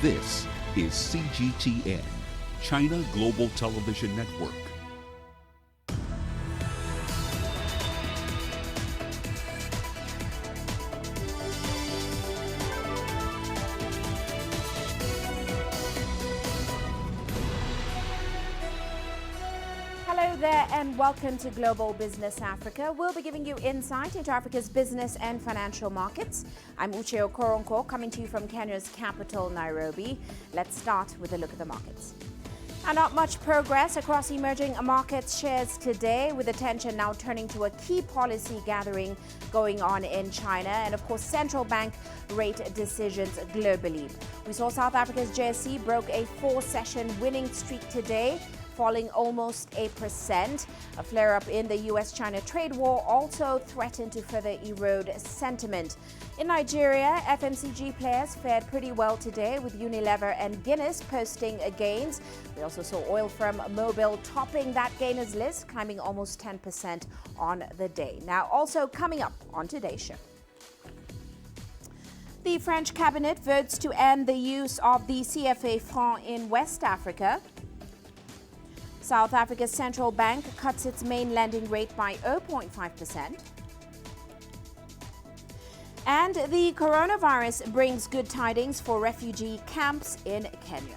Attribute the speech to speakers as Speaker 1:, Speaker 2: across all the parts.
Speaker 1: This is CGTN, China Global Television Network.
Speaker 2: Hello there and welcome to Global Business Africa. We'll be giving you insight into Africa's business and financial markets. I'm Uche Okoronkwo coming to you from Kenya's capital, Nairobi. Let's start with a look at the markets. And not much progress across emerging market shares today, with attention now turning to a key policy gathering going on in China and, of course, central bank rate decisions globally. We saw South Africa's JSE broke a 4-session winning streak today, falling almost 8%. A flare-up in the US-China trade war also threatened to further erode sentiment. In Nigeria, FMCG players fared pretty well today, with Unilever and Guinness posting gains. We also saw oil firm Mobil topping that gainers list, climbing almost 10% on the day. Now, also coming up on today's show. The French cabinet votes to end the use of the CFA franc in West Africa. South Africa's central bank cuts its main lending rate by 0.5%. And the coronavirus brings good tidings for refugee camps in Kenya.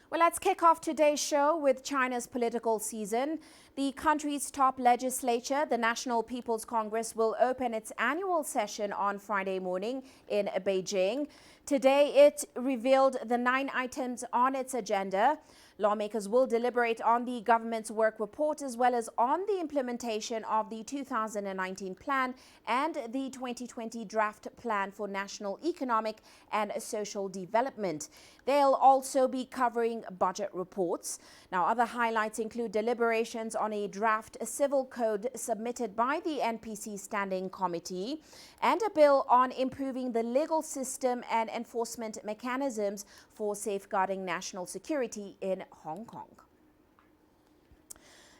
Speaker 2: Well, let's kick off today's show with China's political season. The country's top legislature, the National People's Congress, will open its annual session on Friday morning in Beijing. Today, it revealed the 9 items on its agenda. Lawmakers will deliberate on the government's work report as well as on the implementation of the 2019 plan and the 2020 draft plan for national economic and social development. They'll also be covering budget reports. Now, other highlights include deliberations on a draft civil code submitted by the NPC Standing Committee and a bill on improving the legal system and enforcement mechanisms for safeguarding national security in Hong Kong.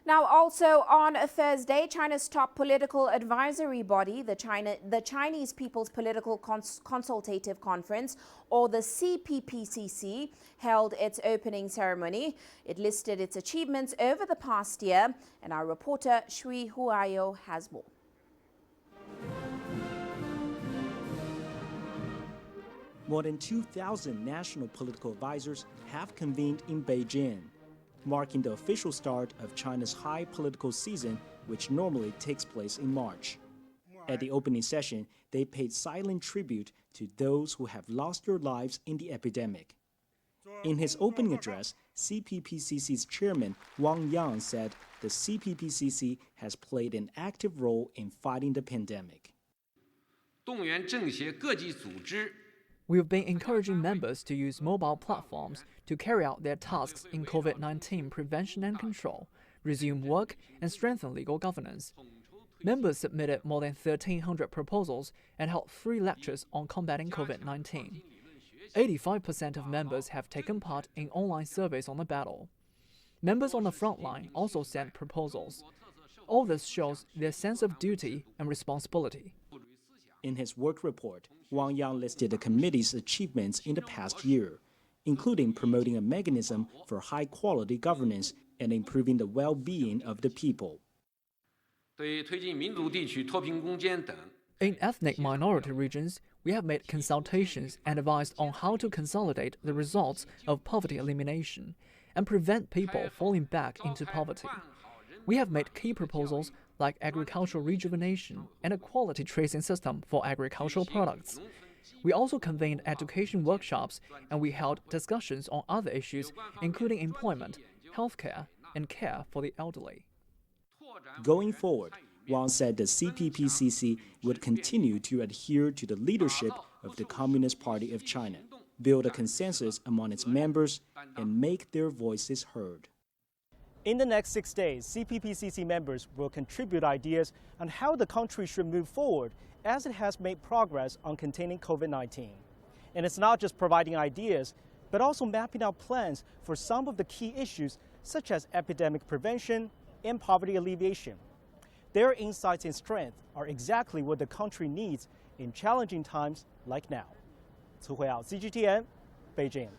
Speaker 2: Now, also on Thursday, China's top political advisory body, the Chinese People's Political Consultative Conference, or the CPPCC, held its opening ceremony. It listed its achievements over the past year, and our reporter Shui Huayo has more.
Speaker 3: More than 2,000 national political advisors have convened in Beijing, marking the official start of China's high political season, which normally takes place in March. At the opening session, they paid silent tribute to those who have lost their lives in the epidemic. In his opening address, CPPCC's chairman Wang Yang said the CPPCC has played an active role in fighting the pandemic.
Speaker 4: We have been encouraging members to use mobile platforms to carry out their tasks in COVID-19 prevention and control, resume work, and strengthen legal governance. Members submitted more than 1,300 proposals and held 3 lectures on combating COVID-19. 85% of members have taken part in online surveys on the battle. Members on the front line also sent proposals. All this shows their sense of duty and responsibility.
Speaker 3: In his work report, Wang Yang listed the committee's achievements in the past year, including promoting a mechanism for high-quality governance and improving the well-being of the people.
Speaker 4: In ethnic minority regions, we have made consultations and advised on how to consolidate the results of poverty elimination and prevent people falling back into poverty. We have made key proposals like agricultural rejuvenation and a quality tracing system for agricultural products. We also convened education workshops and we held discussions on other issues, including employment, healthcare, and care for the elderly.
Speaker 3: Going forward, Wang said the CPPCC would continue to adhere to the leadership of the Communist Party of China, build a consensus among its members, and make their voices heard. In the next 6 days, CPPCC members will contribute ideas on how the country should move forward as it has made progress on containing COVID-19. And it's not just providing ideas, but also mapping out plans for some of the key issues such as epidemic prevention and poverty alleviation. Their insights and strength are exactly what the country needs in challenging times like now. Cu Huiyao, CGTN, Beijing.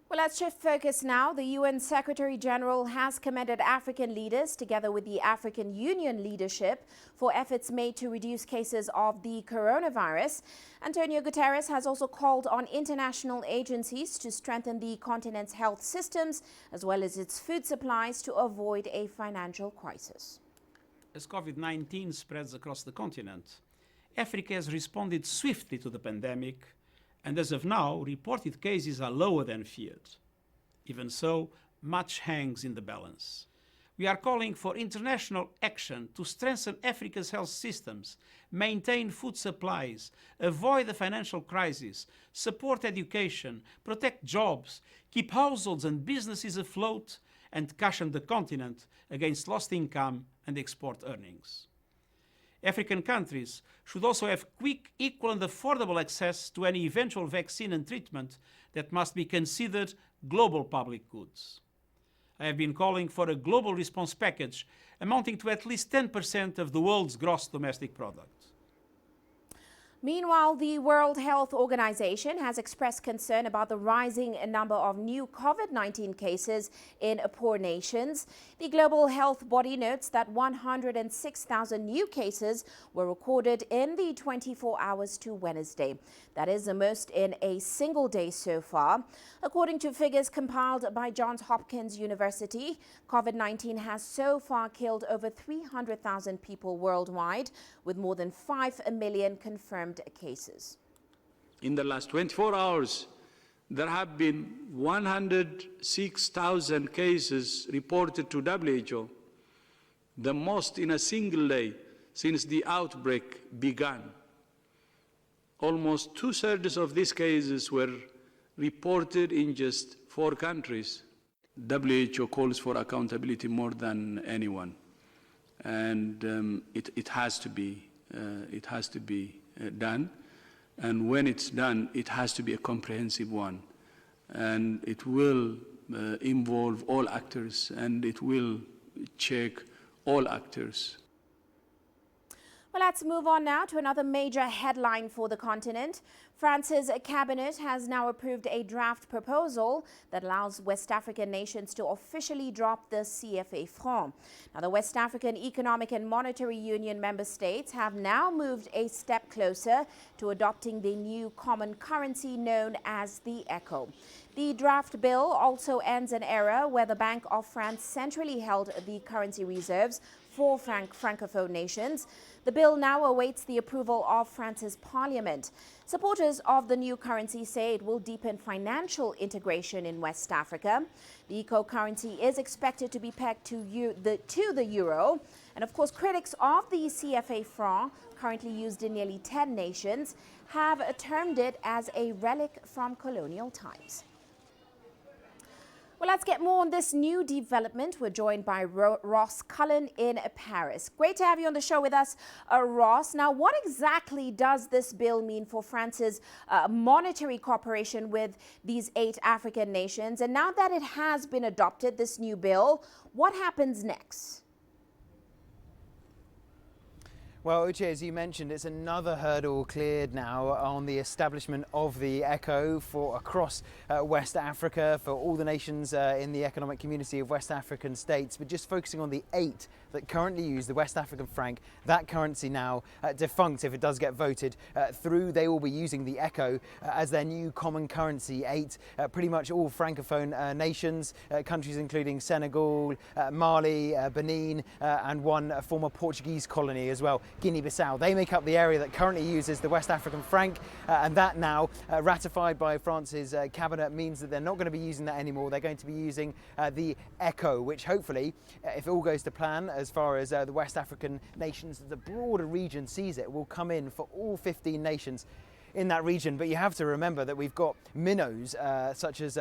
Speaker 2: Well, let's shift focus now. The UN Secretary General has commended African leaders, together with the African Union leadership, for efforts made to reduce cases of the coronavirus. Antonio Guterres has also called on international agencies to strengthen the continent's health systems, as well as its food supplies, to avoid a financial crisis.
Speaker 5: As COVID-19 spreads across the continent, Africa has responded swiftly to the pandemic, and as of now, reported cases are lower than feared. Even so, much hangs in the balance. We are calling for international action to strengthen Africa's health systems, maintain food supplies, avoid the financial crisis, support education, protect jobs, keep households and businesses afloat, and cushion the continent against lost income and export earnings. African countries should also have quick, equal and affordable access to any eventual vaccine and treatment that must be considered global public goods. I have been calling for a global response package amounting to at least 10% of the world's gross domestic product.
Speaker 2: Meanwhile, the World Health Organization has expressed concern about the rising number of new COVID-19 cases in poor nations. The global health body notes that 106,000 new cases were recorded in the 24 hours to Wednesday. That is the most in a single day so far. According to figures compiled by Johns Hopkins University, COVID-19 has so far killed over 300,000 people worldwide, with more than 5 million confirmed cases.
Speaker 6: In the last 24 hours, there have been 106,000 cases reported to WHO, the most in a single day since the outbreak began. Almost 2/3 of these cases were reported in just 4 countries. WHO calls for accountability more than anyone, and it has to be done. And when it's done, it has to be a comprehensive one, and it will involve all actors, and it will check all actors.
Speaker 2: Well, let's move on now to another major headline for the continent. France's cabinet has now approved a draft proposal that allows West African nations to officially drop the CFA franc. Now, the West African Economic and Monetary Union member states have now moved a step closer to adopting the new common currency known as the echo. The draft bill also ends an era where the Bank of France centrally held the currency reserves for Francophone nations. The bill now awaits the approval of France's parliament. Supporters of the new currency say it will deepen financial integration in West Africa. The eco-currency is expected to be pegged to the euro. And of course, critics of the CFA franc, currently used in nearly 10 nations, have termed it as a relic from colonial times. Well, let's get more on this new development. We're joined by Ross Cullen in Paris. Great to have you on the show with us, Ross. Now, what exactly does this bill mean for France's monetary cooperation with these 8 African nations? And now that it has been adopted, this new bill, what happens next?
Speaker 7: Well, Uche, as you mentioned, it's another hurdle cleared now on the establishment of the ECHO for across West Africa, for all the nations in the economic community of West African states, but just focusing on the 8 that currently use the West African franc. That currency now defunct if it does get voted through. They will be using the ECHO as their new common currency. 8 pretty much all Francophone nations, countries including Senegal, Mali, Benin, and one former Portuguese colony as well, Guinea-Bissau. They make up the area that currently uses the West African franc, and that now ratified by France's cabinet means that they're not going to be using that anymore. They're going to be using the ECHO, which hopefully, if it all goes to plan, as far as the West African nations, the broader region sees it, will come in for all 15 nations in that region. But you have to remember that we've got minnows such as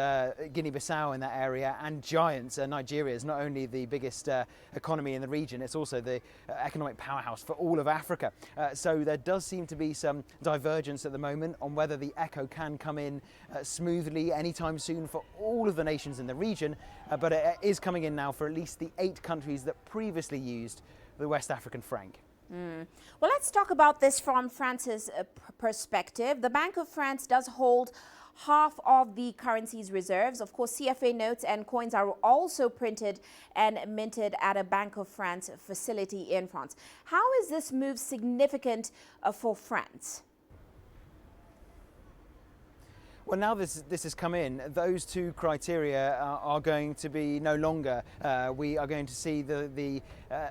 Speaker 7: Guinea-Bissau in that area, and giants. Nigeria is not only the biggest economy in the region, it's also the economic powerhouse for all of Africa. So there does seem to be some divergence at the moment on whether the ECHO can come in smoothly anytime soon for all of the nations in the region, but it is coming in now for at least the 8 countries that previously used the West African franc.
Speaker 2: Well, let's talk about this from France's perspective. The Bank of France does hold half of the currency's reserves. Of course, CFA notes and coins are also printed and minted at a Bank of France facility in France. How is this move significant for France?
Speaker 7: Well, now this has come in, those two criteria are going to be no longer. We are going to see the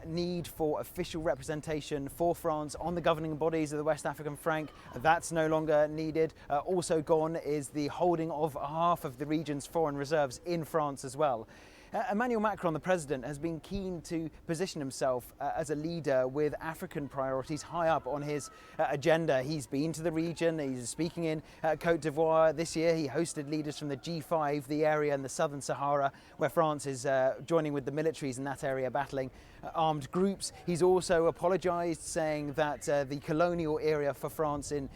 Speaker 7: need for official representation for France on the governing bodies of the West African franc. That's no longer needed. Also gone is the holding of half of the region's foreign reserves in France as well. Emmanuel Macron, the president, has been keen to position himself as a leader with African priorities high up on his agenda. He's been to the region, he's speaking in Côte d'Ivoire. This year he hosted leaders from the G5, the area in the southern Sahara, where France is joining with the militaries in that area battling armed groups. He's also apologised, saying that the colonial area for France in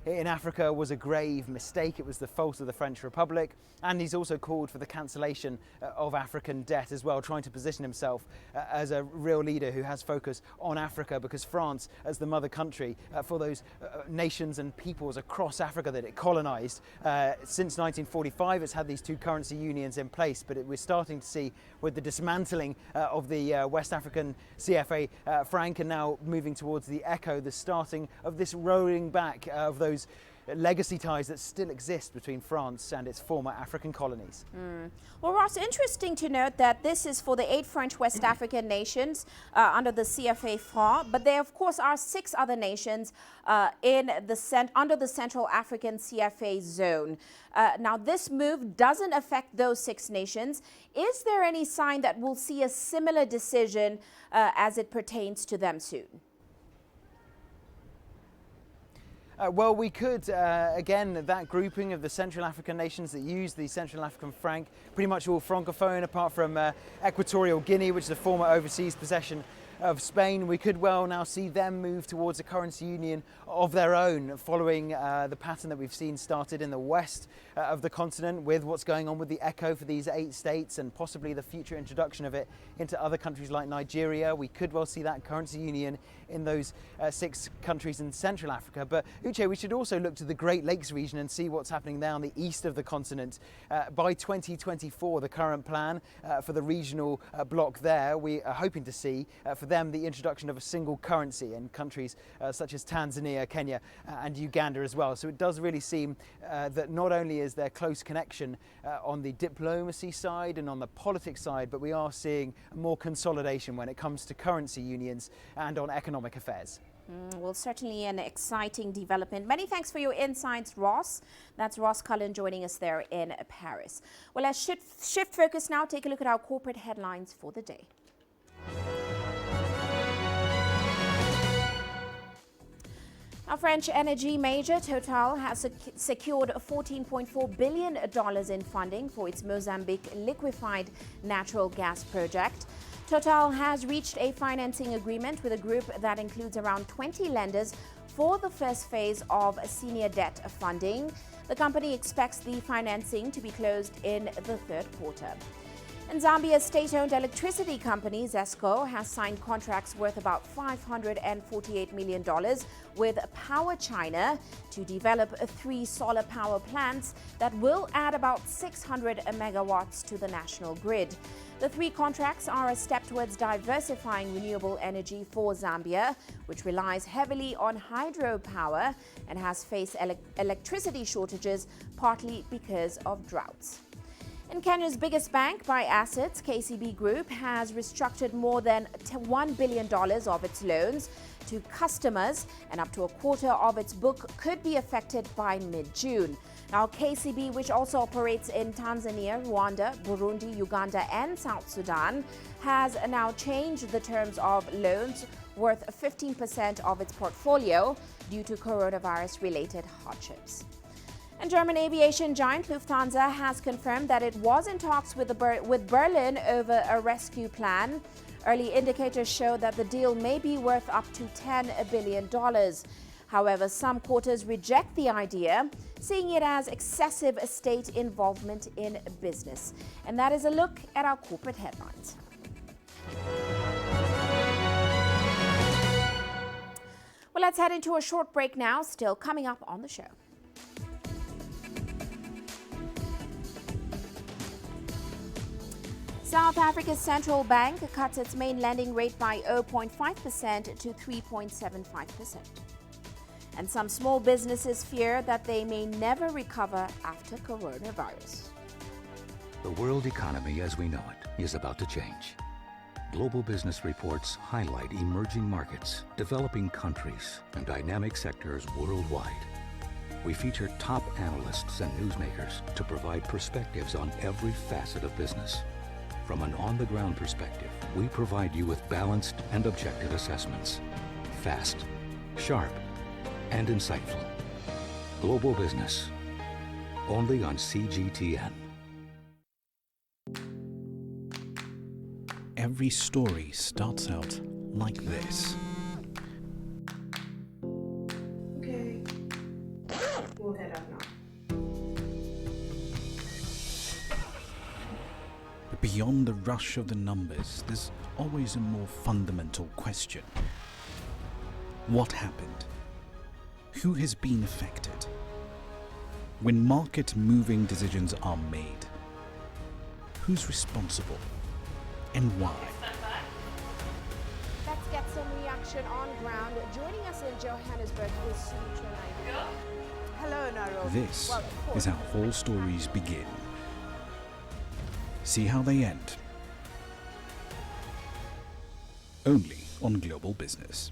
Speaker 7: Africa was a grave mistake. It was the fault of the French Republic. And he's also called for the cancellation of African debt as well, trying to position himself as a real leader who has focus on Africa, because France, as the mother country for those nations and peoples across Africa that it colonized, since 1945 it's had these two currency unions in place, but we're starting to see with the dismantling of the West African CFA franc, and now moving towards the ECO, the starting of this rolling back of those legacy ties that still exist between France and its former African colonies.
Speaker 2: Well, Ross, interesting to note that this is for the 8 French West African nations under the CFA franc, but there, of course, are 6 other nations under the Central African CFA zone. Now, this move doesn't affect those 6 nations. Is there any sign that we'll see a similar decision as it pertains to them soon?
Speaker 7: Well, we could, again, that grouping of the Central African nations that use the Central African franc, pretty much all francophone apart from Equatorial Guinea, which is a former overseas possession of Spain. We could well now see them move towards a currency union of their own, following the pattern that we've seen started in the west of the continent with what's going on with the ECO for these 8 states and possibly the future introduction of it into other countries like Nigeria. We could well see that currency union in those 6 countries in Central Africa. But Uche, we should also look to the Great Lakes region and see what's happening there on the east of the continent. By 2024, the current plan for the regional bloc there, we are hoping to see for them the introduction of a single currency in countries such as Tanzania, Kenya and Uganda as well. So it does really seem that not only is there close connection on the diplomacy side and on the politics side, but we are seeing more consolidation when it comes to currency unions and on economic affairs.
Speaker 2: Well, certainly an exciting development. Many thanks for your insights, Ross. That's Ross Cullen joining us there in Paris. Well, let's shift focus now. Take a look at our corporate headlines for the day. Our French energy major Total has secured $14.4 billion in funding for its Mozambique liquefied natural gas project. Total has reached a financing agreement with a group that includes around 20 lenders for the first phase of senior debt funding. The company expects the financing to be closed in the third quarter. And Zambia's state-owned electricity company, ZESCO, has signed contracts worth about $548 million with Power China to develop 3 solar power plants that will add about 600 megawatts to the national grid. The 3 contracts are a step towards diversifying renewable energy for Zambia, which relies heavily on hydropower and has faced electricity shortages, partly because of droughts. And Kenya's biggest bank by assets, KCB Group, has restructured more than $1 billion of its loans to customers, and up to a quarter of its book could be affected by mid-June. Now, KCB, which also operates in Tanzania, Rwanda, Burundi, Uganda and South Sudan, has now changed the terms of loans worth 15% of its portfolio due to coronavirus-related hardships. And German aviation giant Lufthansa has confirmed that it was in talks with Berlin over a rescue plan. Early indicators show that the deal may be worth up to $10 billion. However, some quarters reject the idea, seeing it as excessive state involvement in business. And that is a look at our corporate headlines. Well, let's head into a short break now, still coming up on the show. South Africa's central bank cuts its main lending rate by 0.5% to 3.75%. And some small businesses fear that they may never recover after coronavirus.
Speaker 8: The world economy as we know it is about to change. Global business reports highlight emerging markets, developing countries, and dynamic sectors worldwide. We feature top analysts and newsmakers to provide perspectives on every facet of business. From an on-the-ground perspective, we provide you with balanced and objective assessments. Fast, sharp, and insightful. Global Business. Only on CGTN.
Speaker 1: Every story starts out like this.
Speaker 9: Okay. We'll head out now.
Speaker 1: But beyond the rush of the numbers, there's always a more fundamental question. What happened? Who has been affected? When market-moving decisions are made, who's responsible? And why?
Speaker 2: Let's get some reaction on ground. Joining us in Johannesburg is Uche Okoronkwo.
Speaker 9: Hello, Nairobi.
Speaker 1: This is how whole stories begin. See how they end. Only on Global Business.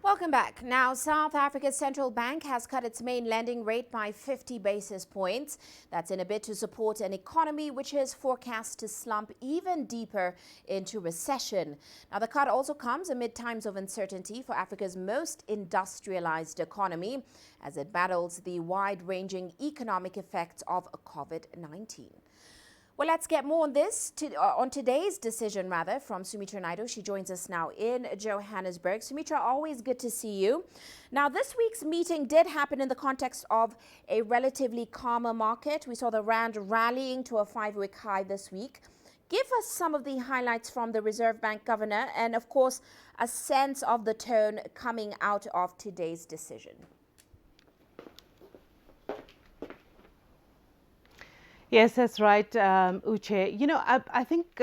Speaker 2: Welcome back. Now, South Africa's central bank has cut its main lending rate by 50 basis points. That's in a bid to support an economy which is forecast to slump even deeper into recession. Now, the cut also comes amid times of uncertainty for Africa's most industrialized economy as it battles the wide-ranging economic effects of COVID-19. Well, let's get more on this, on today's decision, from Sumitra Naidu. She joins us now in Johannesburg. Sumitra, always good to see you. Now, this week's meeting did happen in the context of a relatively calmer market. We saw the Rand rallying to a 5-week high this week. Give us some of the highlights from the Reserve Bank governor and, of course, a sense of the tone coming out of today's decision.
Speaker 9: Yes, that's right, Uche. You know, I think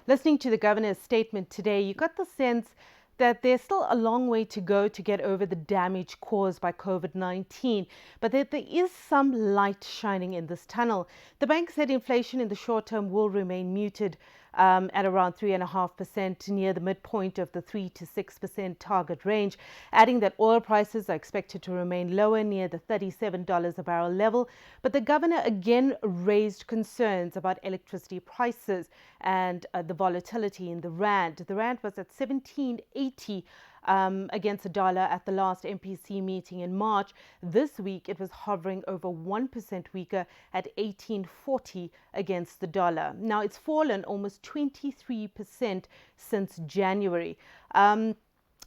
Speaker 9: listening to the governor's statement today, you got the sense that there's still a long way to go to get over the damage caused by COVID-19, but that there is some light shining in this tunnel. The bank said inflation in the short term will remain muted at around 3.5%, near the midpoint of the 3 to 6% target range, adding that oil prices are expected to remain lower near the $37 a barrel level. But the governor again raised concerns about electricity prices and the volatility in the Rand. The Rand was at 17.80 against the dollar at the last MPC meeting in March. This week it was hovering over 1% weaker at 18.40 against the dollar. Now it's fallen almost 23% since January.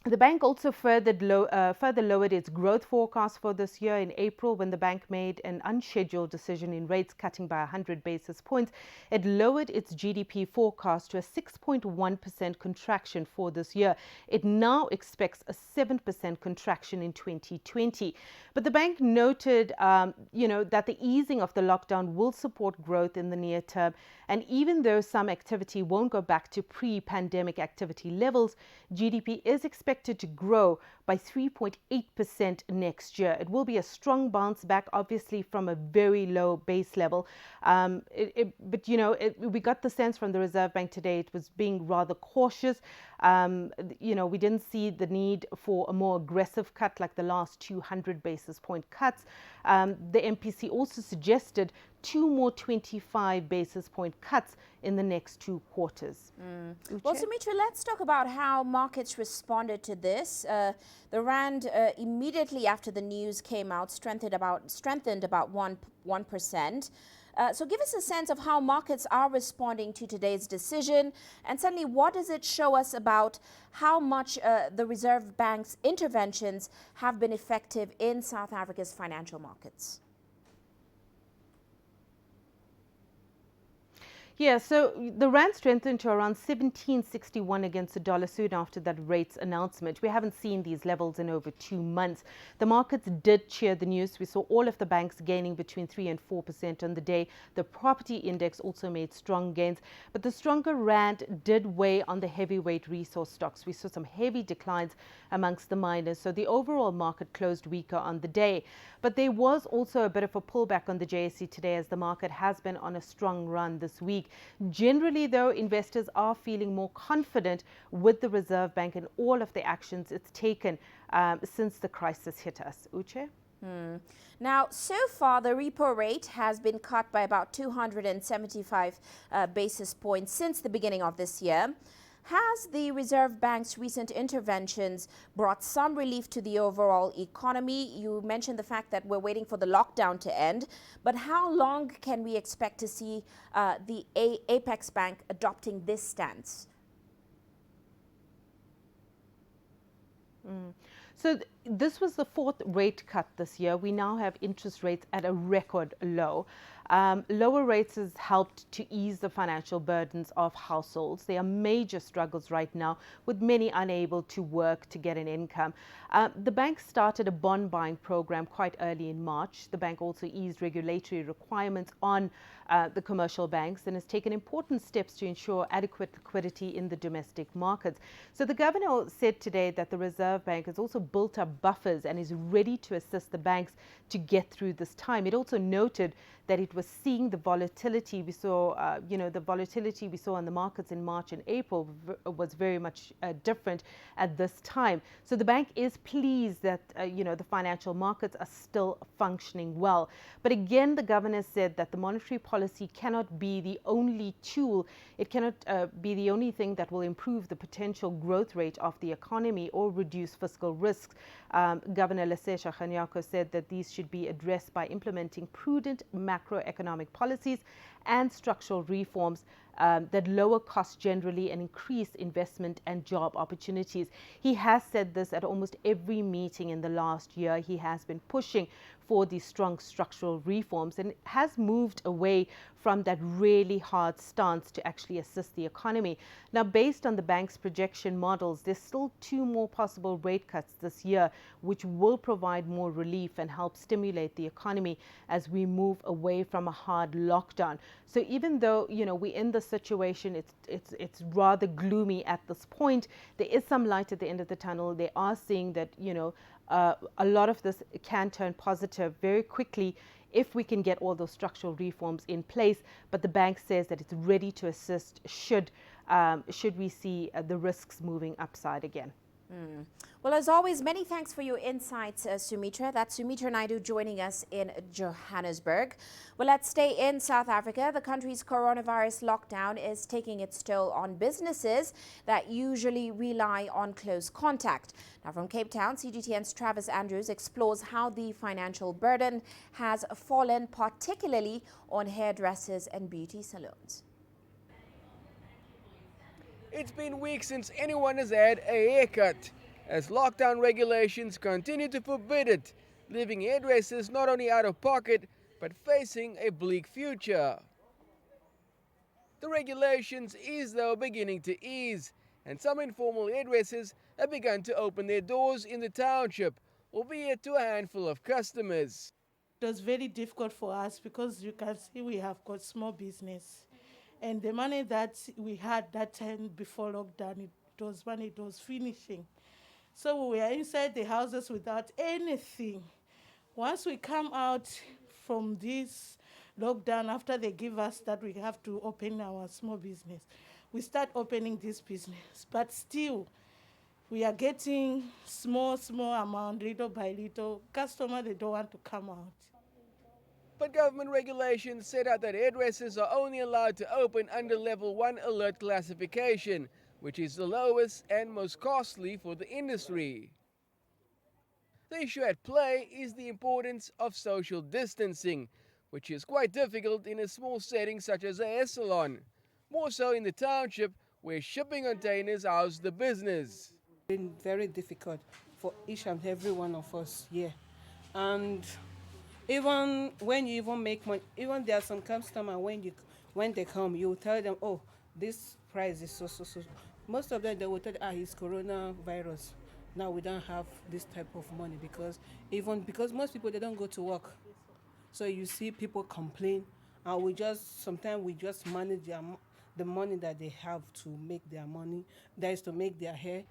Speaker 9: The bank also further lowered its growth forecast for this year in April when the bank made an unscheduled decision in rates cutting by 100 basis points. It lowered its GDP forecast to a 6.1% contraction for this year. It now expects a 7% contraction in 2020. But the bank noted, that the easing of the lockdown will support growth in the near term. And even though some activity won't go back to pre-pandemic activity levels, GDP is expected to grow by 3.8% next year. It will be a strong bounce back, obviously, from a very low base level. We got the sense from the Reserve Bank today it was being rather cautious. We didn't see the need for a more aggressive cut like the last 200 basis point cuts. The MPC also suggested 2 more 25 basis point cuts in the next 2 quarters.
Speaker 2: Well, Sumitra, let's talk about how markets responded to this. The Rand immediately after the news came out strengthened about 1%. So give us a sense of how markets are responding to today's decision, and certainly what does it show us about how much the Reserve Bank's interventions have been effective in South Africa's financial markets?
Speaker 9: Yeah, so the rand strengthened to around 17.61 against the dollar soon after that rates announcement. We haven't seen these levels in over 2 months. The markets did cheer the news. We saw all of the banks gaining between 3 and 4% on the day. The property index also made strong gains, but the stronger rand did weigh on the heavyweight resource stocks. We saw some heavy declines amongst the miners, so the overall market closed weaker on the day. But there was also a bit of a pullback on the JSE today, as the market has been on a strong run this week. Generally, though, investors are feeling more confident with the Reserve Bank and all of the actions it's taken since the crisis hit us. Uche?
Speaker 2: Now, so far, the repo rate has been cut by about 275 basis points since the beginning of this year. Has the Reserve Bank's recent interventions brought some relief to the overall economy? You mentioned the fact that we're waiting for the lockdown to end, but how long can we expect to see the Apex Bank adopting this stance?
Speaker 9: So this was the fourth rate cut this year. We now have interest rates at a record low. Lower rates has helped to ease the financial burdens of households. There are major struggles right now, with many unable to work to get an income. The bank started a bond buying program quite early in March. The bank also eased regulatory requirements on the commercial banks and has taken important steps to ensure adequate liquidity in the domestic markets. So the governor said today that the Reserve Bank has also built up buffers and is ready to assist the banks to get through this time. It also noted that it was seeing the volatility we saw, the volatility we saw on the markets in March and April was very much different at this time. So the bank is pleased that, the financial markets are still functioning well. But again, the governor said that the monetary policy cannot be the only tool. It cannot be the only thing that will improve the potential growth rate of the economy or reduce fiscal risks. Governor Lesesha Kganyago said that these should be addressed by implementing prudent macroeconomic policies and structural reforms that lower costs generally and increase investment and job opportunities. He has said this at almost every meeting in the last year. He has been pushing for these strong structural reforms and has moved away from that really hard stance to actually assist the economy. Now, based on the bank's projection models, there's still 2 more possible rate cuts this year, which will provide more relief and help stimulate the economy as we move away from a hard lockdown. So even though, we're in the situation, it's rather gloomy at this point, there is some light at the end of the tunnel. They are seeing that, a lot of this can turn positive very quickly if we can get all those structural reforms in place. But the bank says that it's ready to assist should we see the risks moving upside again.
Speaker 2: Well, as always, many thanks for your insights, Sumitra. That's Sumitra Naidu joining us in Johannesburg. Well, let's stay in South Africa. The country's coronavirus lockdown is taking its toll on businesses that usually rely on close contact. Now, from Cape Town, CGTN's Travis Andrews explores how the financial burden has fallen, particularly on hairdressers and beauty salons.
Speaker 10: It's been weeks since anyone has had a haircut, as lockdown regulations continue to forbid it, leaving hairdressers not only out of pocket, but facing a bleak future. The regulations is, though, beginning to ease, and some informal hairdressers have begun to open their doors in the township, albeit to a handful of customers.
Speaker 11: It was very difficult for us because you can see we have got small business. And the money that we had that time before lockdown, it was money it was finishing. So we were inside the houses without anything. Once we come out from this lockdown, after they give us that we have to open our small business, we start opening this business. But still, we are getting small amount, little by little. Customers, they don't want to come out.
Speaker 10: But government regulations set out that hairdressers are only allowed to open under Level 1 alert classification, which is the lowest and most costly for the industry. The issue at play is the importance of social distancing, which is quite difficult in a small setting such as a hair salon, more so in the township where shipping containers house the business.
Speaker 12: It's been very difficult for each and every one of us here. And even when you make money, even there are some customers when they come, you tell them, oh, this price is so. Most of them, they will tell you, it's coronavirus. Now we don't have this type of money because most people, they don't go to work. So you see people complain, and sometimes we just manage the money that they have to make their money, that is to make their hair.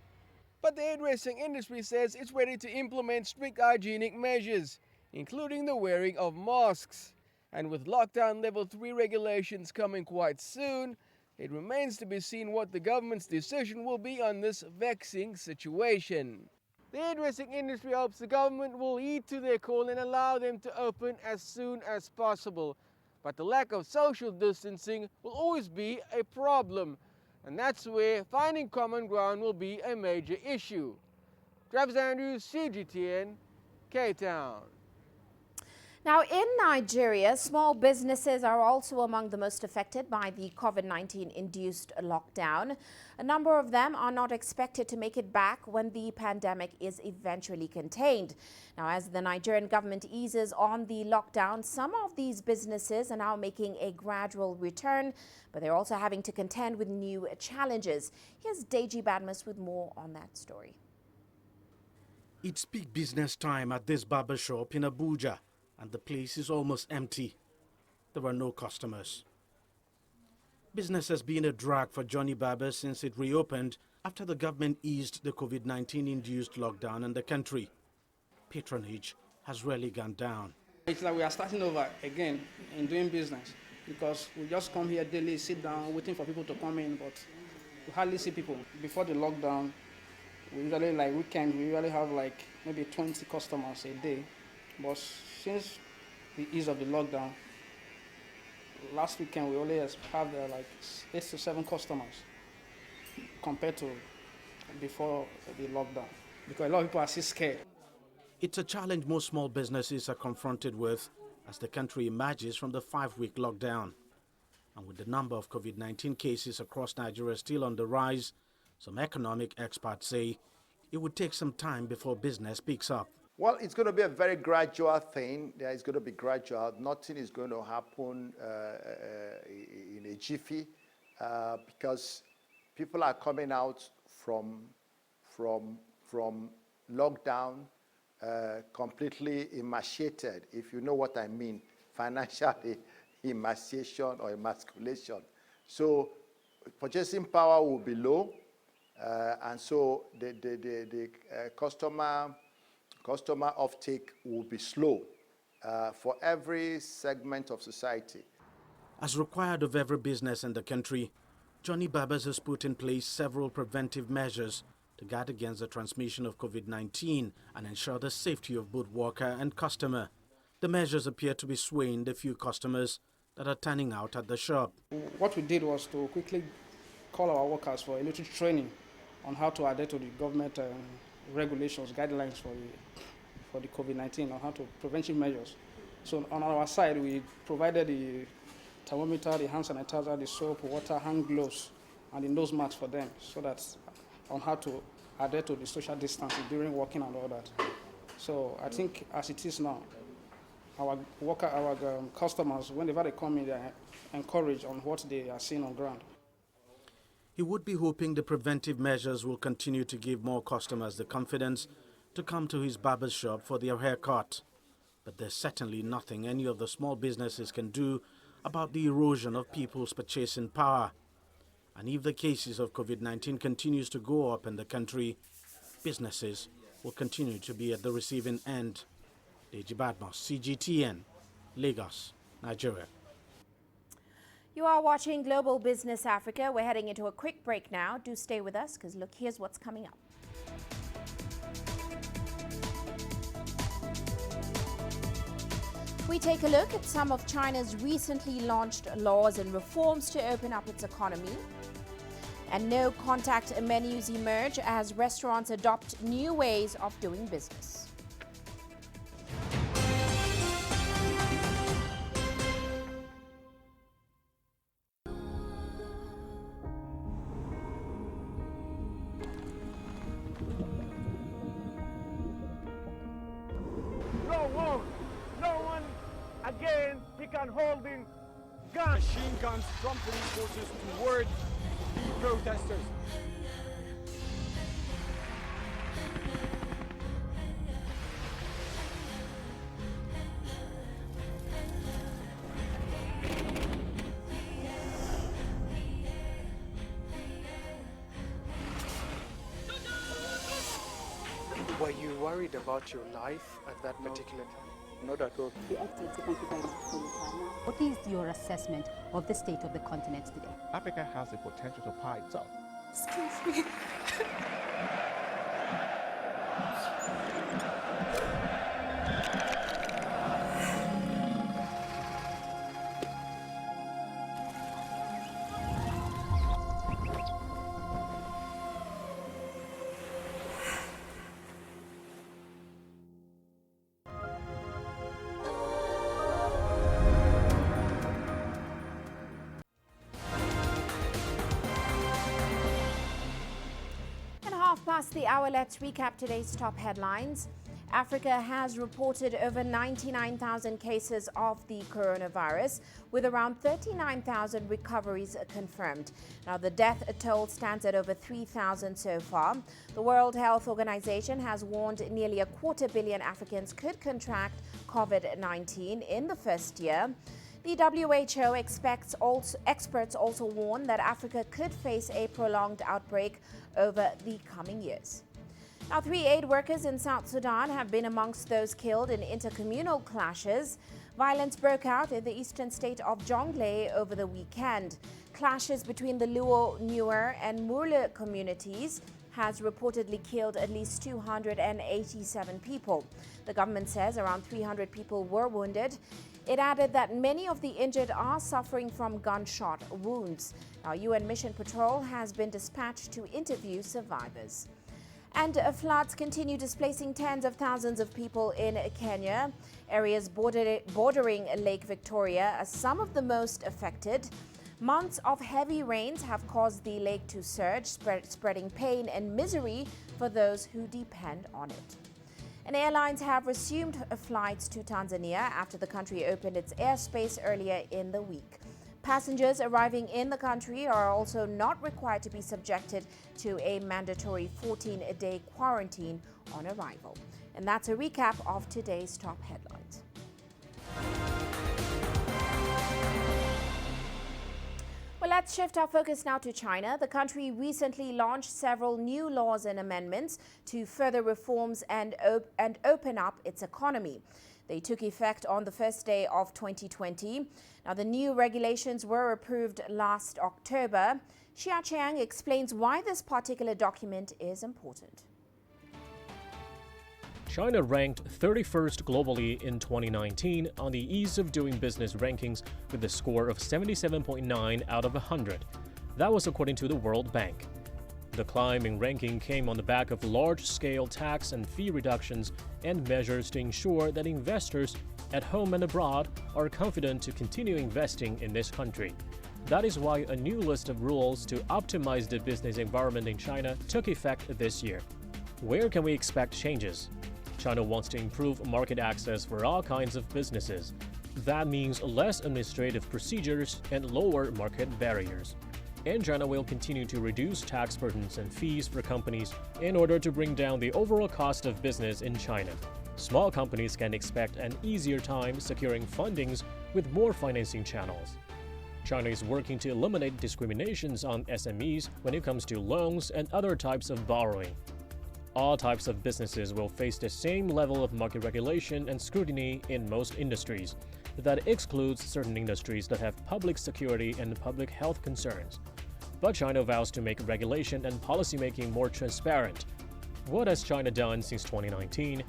Speaker 10: But the hairdressing industry says it's ready to implement strict hygienic measures, including the wearing of masks. And with lockdown level 3 regulations coming quite soon, it remains to be seen what the government's decision will be on this vexing situation. The hairdressing industry hopes the government will heed to their call and allow them to open as soon as possible. But the lack of social distancing will always be a problem, and that's where finding common ground will be a major issue. Travis Andrews, CGTN, K-Town.
Speaker 2: Now, in Nigeria, small businesses are also among the most affected by the COVID-19-induced lockdown. A number of them are not expected to make it back when the pandemic is eventually contained. Now, as the Nigerian government eases on the lockdown, some of these businesses are now making a gradual return, but they're also having to contend with new challenges. Here's Deji Badmus with more on that story.
Speaker 13: It's peak business time at this barber shop in Abuja, and the place is almost empty. There are no customers. Business has been a drag for Johnny Barber since it reopened after the government eased the COVID-19-induced lockdown in the country. Patronage has really gone down.
Speaker 14: It's like we are starting over again in doing business because we just come here daily, sit down, waiting for people to come in, but we hardly see people. Before the lockdown, we usually, like weekend, we usually have like maybe 20 customers a day. But since the ease of the lockdown, last weekend we only have like 8 to 7 customers compared to before the lockdown, because a lot of people are still scared.
Speaker 13: It's a challenge most small businesses are confronted with as the country emerges from the 5-week lockdown. And with the number of COVID-19 cases across Nigeria still on the rise, some economic experts say it would take some time before business picks up.
Speaker 15: Well, it's going to be a very gradual thing. It's going to be gradual. Nothing is going to happen in a jiffy because people are coming out from lockdown completely emaciated, if you know what I mean, financially emaciation or emasculation. So purchasing power will be low, and so the customer offtake will be slow for every segment of society.
Speaker 13: As required of every business in the country, Johnny Barbers has put in place several preventive measures to guard against the transmission of COVID-19 and ensure the safety of both worker and customer. The measures appear to be swaying the few customers that are turning out at the shop.
Speaker 14: What we did was to quickly call our workers for a little training on how to adhere to the government regulations, guidelines for the COVID-19, on how to preventive measures. So on our side, we provided the thermometer, the hand sanitizer, the soap, water, hand gloves, and the nose masks for them, so that on how to adhere to the social distancing during working and all that. So I think as it is now, our customers, whenever they come in, they are encouraged on what they are seeing on ground.
Speaker 13: He would be hoping the preventive measures will continue to give more customers the confidence to come to his barber's shop for their haircut. But there's certainly nothing any of the small businesses can do about the erosion of people's purchasing power. And if the cases of COVID-19 continues to go up in the country, businesses will continue to be at the receiving end. Deji Badmus, CGTN, Lagos, Nigeria.
Speaker 2: You are watching Global Business Africa. We're heading into a quick break now. Do stay with us because look, here's what's coming up. We take a look at some of China's recently launched laws and reforms to open up its economy. And no contact menus emerge as restaurants adopt new ways of doing business.
Speaker 10: No one again he can hold in
Speaker 16: Machine guns from police forces towards the protesters.
Speaker 17: Were you worried about your life at that particular time?
Speaker 16: Not at all.
Speaker 18: Thank you very much for your time. What is your assessment of the state of the continent today?
Speaker 16: Africa has the potential to power itself.
Speaker 18: Excuse me.
Speaker 2: Past the hour, let's recap today's top headlines. Africa has reported over 99,000 cases of the coronavirus, with around 39,000 recoveries confirmed. Now, the death toll stands at over 3,000 so far. The World Health Organization has warned nearly 250 million Africans could contract COVID-19 in the first year. The WHO experts also warn that Africa could face a prolonged outbreak over the coming years. Now, 3 aid workers in South Sudan have been amongst those killed in intercommunal clashes. Violence broke out in the eastern state of Jonglei over the weekend. Clashes between the Luo, Nuer, and Murle communities has reportedly killed at least 287 people. The government says around 300 people were wounded. It added that many of the injured are suffering from gunshot wounds. Now, UN Mission Patrol has been dispatched to interview survivors. And floods continue displacing tens of thousands of people in Kenya. Areas bordering Lake Victoria are some of the most affected. Months of heavy rains have caused the lake to surge, spreading pain and misery for those who depend on it. And airlines have resumed flights to Tanzania after the country opened its airspace earlier in the week. Passengers arriving in the country are also not required to be subjected to a mandatory 14-day quarantine on arrival. And that's a recap of today's top headlines. Well, let's shift our focus now to China. The country recently launched several new laws and amendments to further reforms and open up its economy. They took effect on the first day of 2020. Now, the new regulations were approved last October. Xia Chiang explains why this particular document is important.
Speaker 19: China ranked 31st globally in 2019 on the Ease of Doing Business rankings with a score of 77.9 out of 100. That was according to the World Bank. The climb in ranking came on the back of large-scale tax and fee reductions and measures to ensure that investors at home and abroad are confident to continue investing in this country. That is why a new list of rules to optimize the business environment in China took effect this year. Where can we expect changes? China wants to improve market access for all kinds of businesses. That means less administrative procedures and lower market barriers. And China will continue to reduce tax burdens and fees for companies in order to bring down the overall cost of business in China. Small companies can expect an easier time securing fundings with more financing channels. China is working to eliminate discriminations on SMEs when it comes to loans and other types of borrowing. All types of businesses will face the same level of market regulation and scrutiny in most industries. That excludes certain industries that have public security and public health concerns. But China vows to make regulation and policymaking more transparent. What has China done since 2019?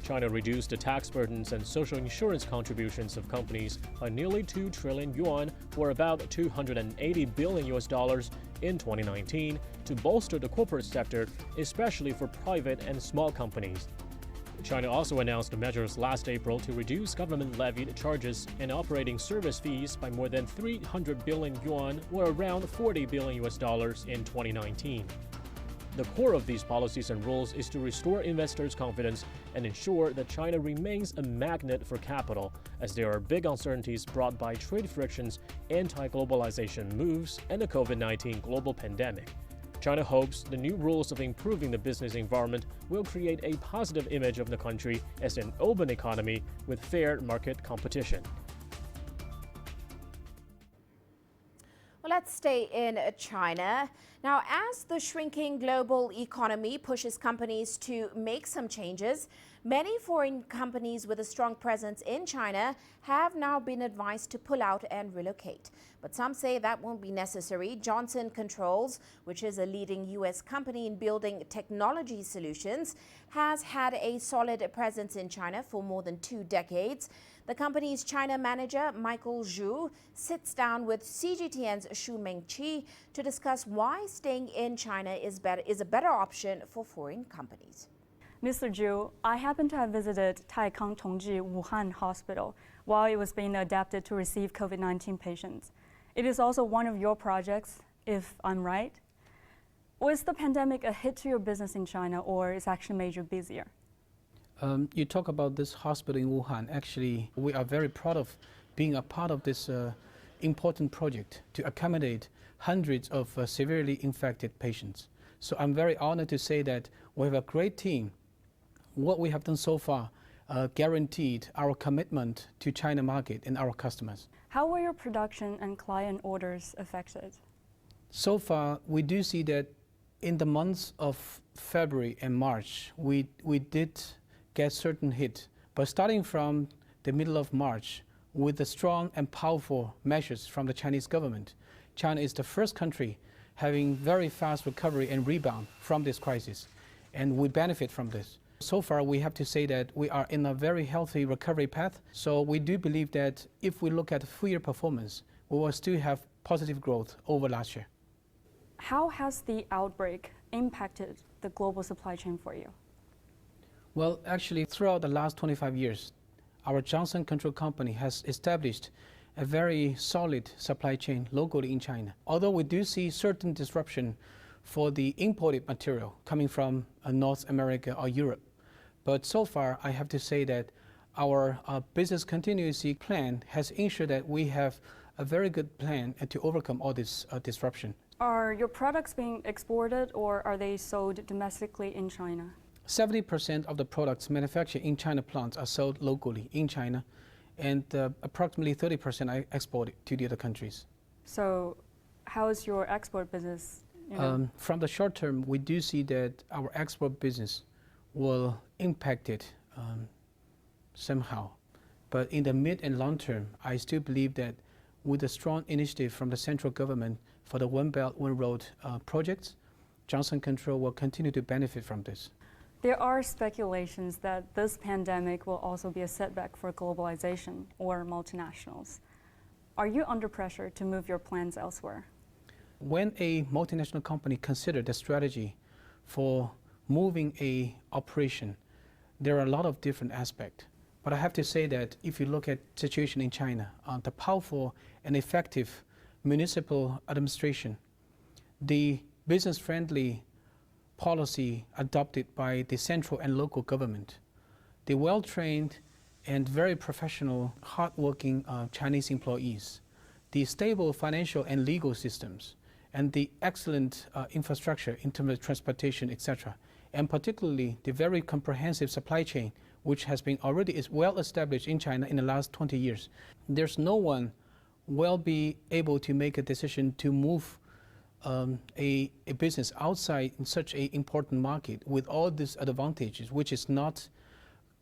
Speaker 19: China reduced the tax burdens and social insurance contributions of companies by nearly 2 trillion yuan, or about $280 billion in 2019, to bolster the corporate sector, especially for private and small companies. China also announced measures last April to reduce government-levied charges and operating service fees by more than 300 billion yuan, or around $40 billion in 2019. The core of these policies and rules is to restore investors' confidence and ensure that China remains a magnet for capital, as there are big uncertainties brought by trade frictions, anti-globalization moves, and the COVID-19 global pandemic. China hopes the new rules of improving the business environment will create a positive image of the country as an open economy with fair market competition.
Speaker 2: Well, let's stay in China. Now, as the shrinking global economy pushes companies to make some changes, many foreign companies with a strong presence in China have now been advised to pull out and relocate. But some say that won't be necessary. Johnson Controls, which is a leading U.S. company in building technology solutions, has had a solid presence in China for more than 2 decades. The company's China manager, Michael Zhu, sits down with CGTN's Xu Mengqi to discuss why staying in China is a better option for foreign companies.
Speaker 20: Mr. Zhu, I happen to have visited Taikang Tongji Wuhan Hospital while it was being adapted to receive COVID-19 patients. It is also one of your projects, if I'm right. Was the pandemic a hit to your business in China, or it's actually made you busier?
Speaker 21: You talk about this hospital in Wuhan. Actually, we are very proud of being a part of this important project to accommodate hundreds of severely infected patients. So I'm very honored to say that we have a great team. What we have done so far guaranteed our commitment to China market and our customers.
Speaker 20: How were your production and client orders affected?
Speaker 21: So far, we do see that in the months of February and March, we did get certain hit. But starting from the middle of March, with the strong and powerful measures from the Chinese government, China is the first country having very fast recovery and rebound from this crisis, and we benefit from this. So far, we have to say that we are in a very healthy recovery path. So we do believe that if we look at the full year performance, we will still have positive growth over last year.
Speaker 20: How has the outbreak impacted the global supply chain for you?
Speaker 21: Well, actually, throughout the last 25 years, our Johnson Control Company has established a very solid supply chain locally in China. Although we do see certain disruption for the imported material coming from North America or Europe, but so far, I have to say that our business continuity plan has ensured that we have a very good plan to overcome all this disruption.
Speaker 20: Are your products being exported, or are they sold domestically in China?
Speaker 21: 70% of the products manufactured in China plants are sold locally in China, and approximately 30% are exported to the other countries.
Speaker 20: So how is your export business?
Speaker 21: From the short term, we do see that our export business will impact it somehow. But in the mid and long term, I still believe that with a strong initiative from the central government for the One Belt, One Road projects, Johnson Control will continue to benefit from this.
Speaker 20: There are speculations that this pandemic will also be a setback for globalization or multinationals. Are you under pressure to move your plans elsewhere?
Speaker 21: When a multinational company considers the strategy for moving a operation, there are a lot of different aspects. But I have to say that if you look at the situation in China, the powerful and effective municipal administration, the business-friendly policy adopted by the central and local government, the well-trained and very professional, hardworking Chinese employees, the stable financial and legal systems, and the excellent infrastructure in terms of transportation, etc., and particularly the very comprehensive supply chain, which has been already well established in China in the last 20 years. There's no one will be able to make a decision to move a business outside in such an important market with all these advantages, which is not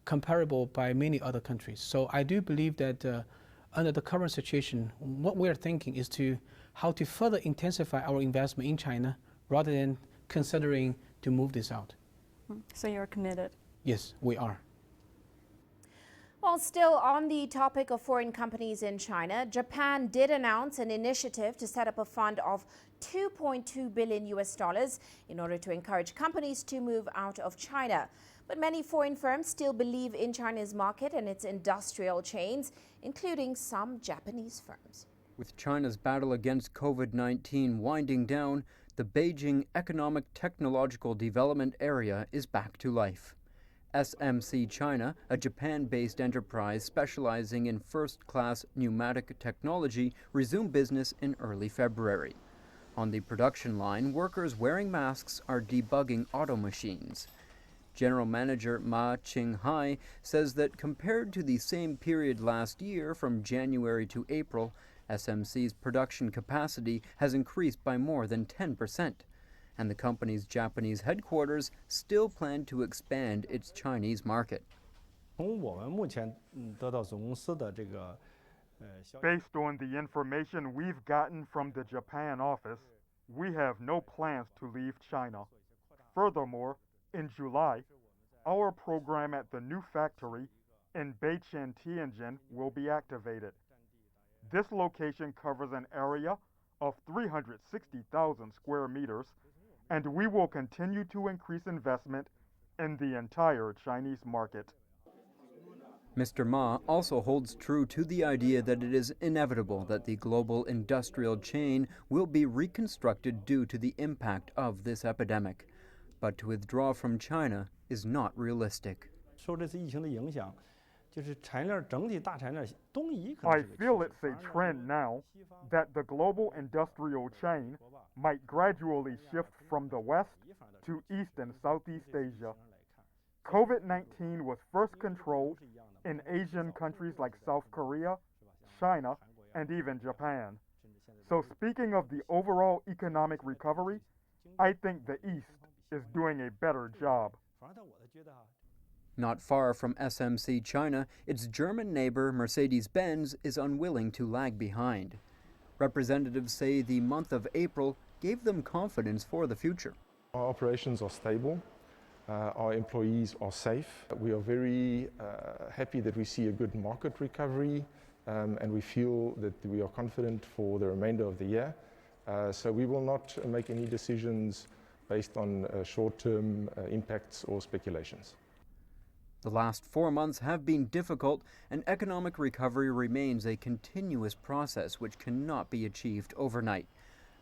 Speaker 21: comparable by many other countries. So I do believe that under the current situation, what we're thinking is how to further intensify our investment in China rather than considering to move this out.
Speaker 20: So you're committed?
Speaker 21: Yes, we are.
Speaker 2: Well, still on the topic of foreign companies in China, Japan did announce an initiative to set up a fund of $2.2 billion in order to encourage companies to move out of China. But many foreign firms still believe in China's market and its industrial chains, including some Japanese firms.
Speaker 22: With China's battle against COVID-19 winding down,
Speaker 4: the Beijing Economic Technological Development Area is back to life. SMC China, a Japan-based enterprise specializing in first-class pneumatic technology, resumed business in early February. On the production line, workers wearing masks are debugging auto machines. General Manager Ma Qinghai says that compared to the same period last year, from January to April, SMC's production capacity has increased by more than 10%. And the company's Japanese headquarters still plan to expand its Chinese market.
Speaker 22: Based on the information we've gotten from the Japan office, we have no plans to leave China. Furthermore, in July, our program at the new factory in Beiqian, Tianjin will be activated. This location covers an area of 360,000 square meters, and we will continue to increase investment in the entire Chinese market.
Speaker 4: Mr. Ma also holds true to the idea that it is inevitable that the global industrial chain will be reconstructed due to the impact of this epidemic. But to withdraw from China is not realistic.
Speaker 22: I feel it's a trend now that the global industrial chain might gradually shift from the West to East and Southeast Asia. COVID-19 was first controlled in Asian countries like South Korea, China, and even Japan. So speaking of the overall economic recovery, I think the East is doing a better job.
Speaker 4: Not far from SMC China, its German neighbor Mercedes-Benz is unwilling to lag behind. Representatives say the month of April gave them confidence for the future.
Speaker 23: Our operations are stable. Our employees are safe. We are very happy that we see a good market recovery, and we feel that we are confident for the remainder of the year. So we will not make any decisions based on short-term impacts or speculations.
Speaker 4: The last 4 months have been difficult, and economic recovery remains a continuous process which cannot be achieved overnight.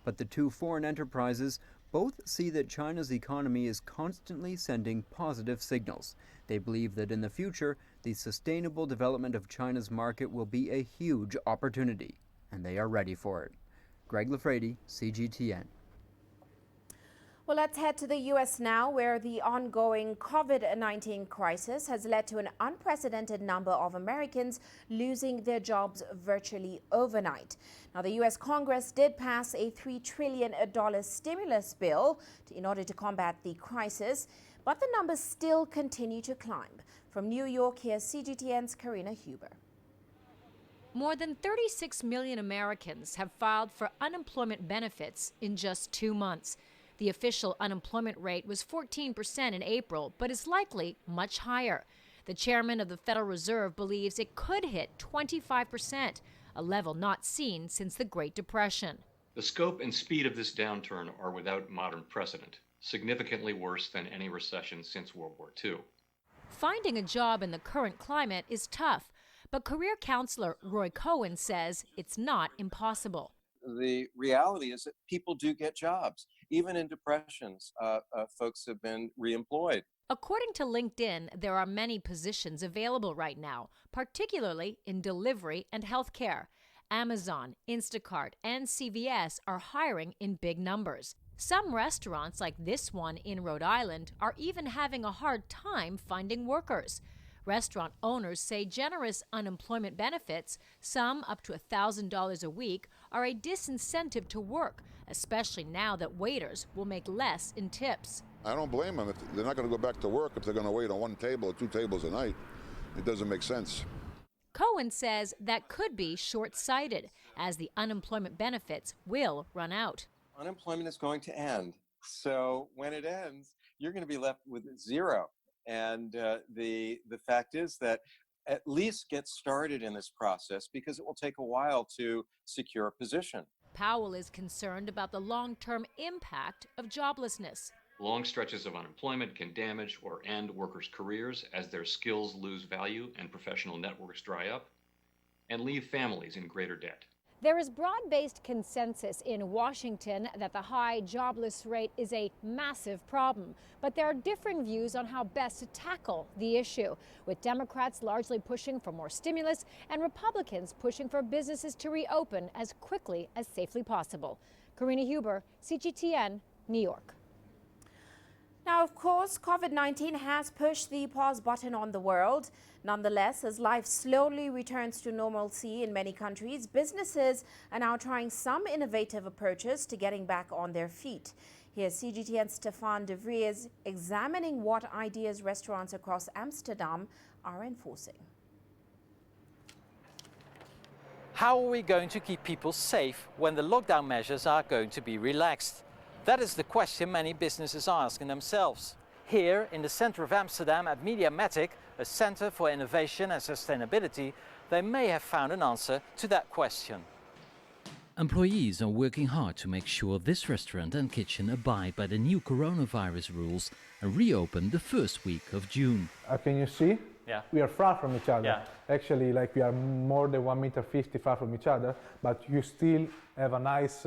Speaker 4: But the two foreign enterprises both see that China's economy is constantly sending positive signals. They believe that in the future, the sustainable development of China's market will be a huge opportunity, and they are ready for it. Greg Lafredi, CGTN.
Speaker 2: Well, let's head to the U.S. now, where the ongoing COVID-19 crisis has led to an unprecedented number of Americans losing their jobs virtually overnight. Now, the U.S. Congress did pass a $3 trillion stimulus bill in order to combat the crisis, but the numbers still continue to climb. From New York, here's CGTN's Karina Huber.
Speaker 24: More than 36 million Americans have filed for unemployment benefits in just 2 months. The official unemployment rate was 14% in April, but is likely much higher. The chairman of the Federal Reserve believes it could hit 25%, a level not seen since the Great Depression.
Speaker 25: The scope and speed of this downturn are without modern precedent, significantly worse than any recession since World War II.
Speaker 24: Finding a job in the current climate is tough, but career counselor Roy Cohen says it's not impossible.
Speaker 26: The reality is that people do get jobs. Even in depressions, folks have been reemployed.
Speaker 24: According to LinkedIn, there are many positions available right now, particularly in delivery and healthcare. Amazon, Instacart, and CVS are hiring in big numbers. Some restaurants, like this one in Rhode Island, are even having a hard time finding workers. Restaurant owners say generous unemployment benefits, some up to $1,000 a week, are a disincentive to work, especially now that waiters will make less in tips.
Speaker 27: I don't blame them. If they're not going to go back to work if they're going to wait on one table or 2 tables a night. It doesn't make sense.
Speaker 24: Cohen says that could be short-sighted, as the unemployment benefits will run out.
Speaker 26: Unemployment is going to end. So when it ends, you're going to be left with zero. And the fact is that at least get started in this process, because it will take a while to secure a position.
Speaker 24: Powell is concerned about the long-term impact of joblessness.
Speaker 25: Long stretches of unemployment can damage or end workers' careers as their skills lose value and professional networks dry up, and leave families in greater debt.
Speaker 24: There is broad-based consensus in Washington that the high jobless rate is a massive problem, but there are different views on how best to tackle the issue, with Democrats largely pushing for more stimulus and Republicans pushing for businesses to reopen as quickly as safely possible. Karina Huber, CGTN, New York.
Speaker 2: Now, of course, COVID-19 has pushed the pause button on the world. Nonetheless, as life slowly returns to normalcy in many countries, businesses are now trying some innovative approaches to getting back on their feet. Here's CGTN's Stefan de Vries examining what ideas restaurants across Amsterdam are enforcing.
Speaker 1: How are we going to keep people safe when the lockdown measures are going to be relaxed? That is the question many businesses are asking themselves. Here, in the center of Amsterdam at Mediamatic, a center for innovation and sustainability, they may have found an answer to that question.
Speaker 3: Employees are working hard to make sure this restaurant and kitchen abide by the new coronavirus rules and reopen the first week of June.
Speaker 5: Can you see?
Speaker 1: Yeah.
Speaker 5: We are far from each other.
Speaker 1: Yeah.
Speaker 5: Actually, like we are more than 1.50 meters far from each other, but you still have a nice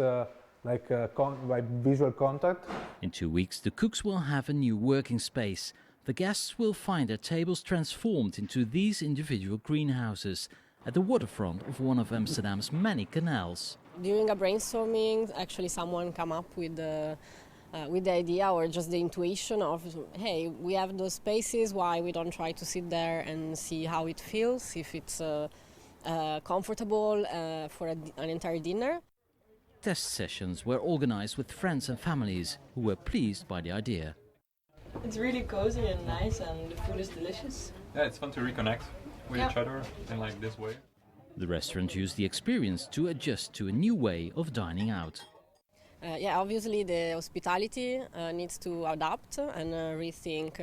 Speaker 5: visual contact.
Speaker 3: In 2 weeks, the cooks will have a new working space. The guests will find their tables transformed into these individual greenhouses at the waterfront of one of Amsterdam's many canals.
Speaker 6: During a brainstorming, actually someone come up with the idea or just the intuition of, hey, we have those spaces, why we don't try to sit there and see how it feels, if it's comfortable for an entire dinner.
Speaker 3: Test sessions were organized with friends and families who were pleased by the idea.
Speaker 7: It's really cozy and nice, and the food is delicious.
Speaker 8: Yeah, it's fun to reconnect with each other in like this way.
Speaker 3: The restaurant used the experience to adjust to a new way of dining out.
Speaker 6: Obviously the hospitality needs to adapt and rethink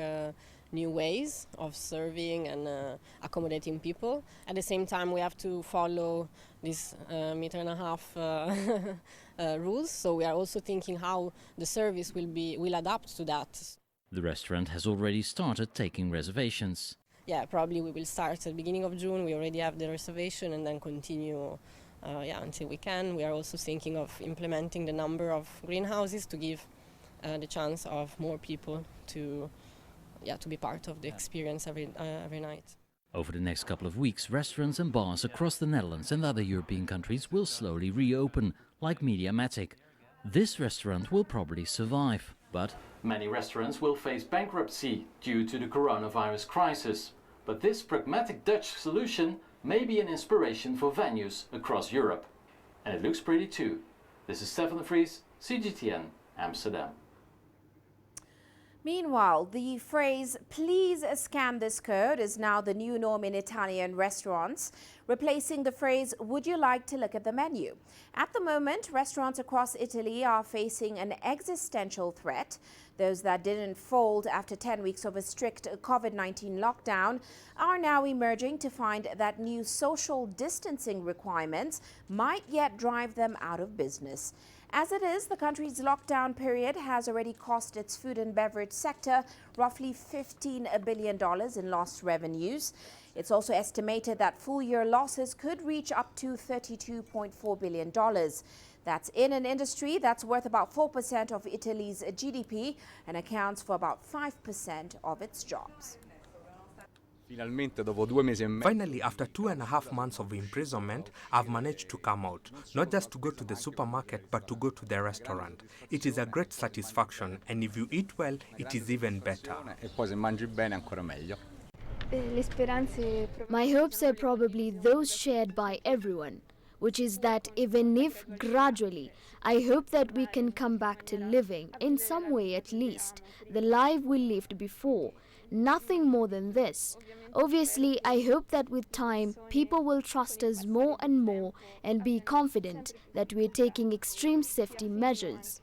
Speaker 6: new ways of serving and accommodating people. At the same time, we have to follow this 1.5 meter rules. So we are also thinking how the service will adapt to that.
Speaker 3: The restaurant has already started taking reservations.
Speaker 6: Yeah, probably we will start at the beginning of June. We already have the reservation and then continue until we can. We are also thinking of implementing the number of greenhouses to give the chance of more people to be part of the experience every night.
Speaker 3: Over the next couple of weeks, restaurants and bars across the Netherlands and other European countries will slowly reopen, like Mediamatic. This restaurant will probably survive, but
Speaker 1: Many restaurants will face bankruptcy due to the coronavirus crisis. But this pragmatic Dutch solution may be an inspiration for venues across Europe. And it looks pretty too. This is Stefan de Vries, CGTN, Amsterdam.
Speaker 2: Meanwhile, the phrase, "please scan this code," is now the new norm in Italian restaurants, replacing the phrase, "would you like to look at the menu?" At the moment, restaurants across Italy are facing an existential threat. Those that didn't fold after 10 weeks of a strict COVID-19 lockdown are now emerging to find that new social distancing requirements might yet drive them out of business. As it is, the country's lockdown period has already cost its food and beverage sector roughly $15 billion in lost revenues. It's also estimated that full-year losses could reach up to $32.4 billion. That's in an industry that's worth about 4% of Italy's GDP and accounts for about 5% of its jobs.
Speaker 9: Finally, after 2.5 months of imprisonment, I've managed to come out, not just to go to the supermarket, but to go to the restaurant. It is a great satisfaction, and if you eat well, it is even better.
Speaker 28: My hopes are probably those shared by everyone, which is that even if gradually, I hope that we can come back to living, in some way at least, the life we lived before. Nothing more than this. Obviously, I hope that with time, people will trust us more and more and be confident that we are taking extreme safety measures.